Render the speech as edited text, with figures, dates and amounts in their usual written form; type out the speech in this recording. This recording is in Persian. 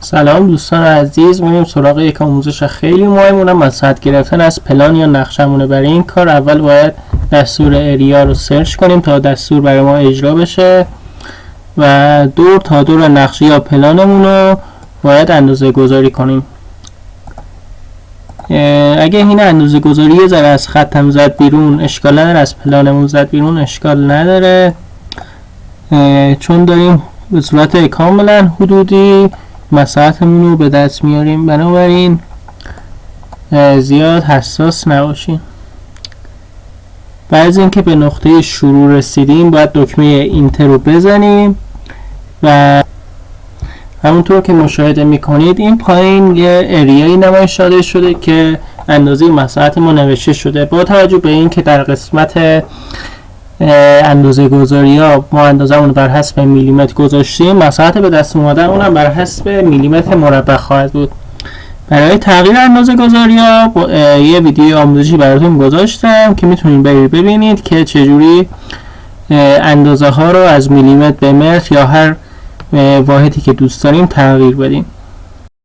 سلام دوستان عزیز، میریم سراغ یک آموزش خیلی مهم، اونم مساحت گرفتن از پلان یا نقشمونه. برای این کار اول باید دستور اریا رو سرچ کنیم تا دستور برای ما اجرا بشه و دور تا دور نقشه یا پلانمون رو باید اندازه گذاری کنیم. اگه این اندازه گذاری یه ذره از خطم زد بیرون اشکال نداره، از پلانمون زد بیرون اشکال نداره، چون داریم به صورت کاملا حدودی مساحتمون رو به دست میاریم. بنابراین زیاد حساس نباشیم. بعد از اینکه به نقطه شروع رسیدیم باید دکمه اینتر رو بزنیم و همونطور که مشاهده میکنید این پایین یه اریایی نمایش داده شده که اندازه مساحت ما نوشته شده. با توجه به این که در قسمت اندازه گذاری ها ما اندازه‌مون رو بر حسب میلیمتر گذاشتیم، مساحت به دست اومدن اونم بر حسب میلیمتر مربع خواهد بود. برای تغییر اندازه گذاری ها یه ویدیو آموزشی براتون گذاشتم که میتونید ببینید که چجوری اندازه ها رو از میلیمتر به متر یا هر واحدی که دوست داریم تغییر بدیم.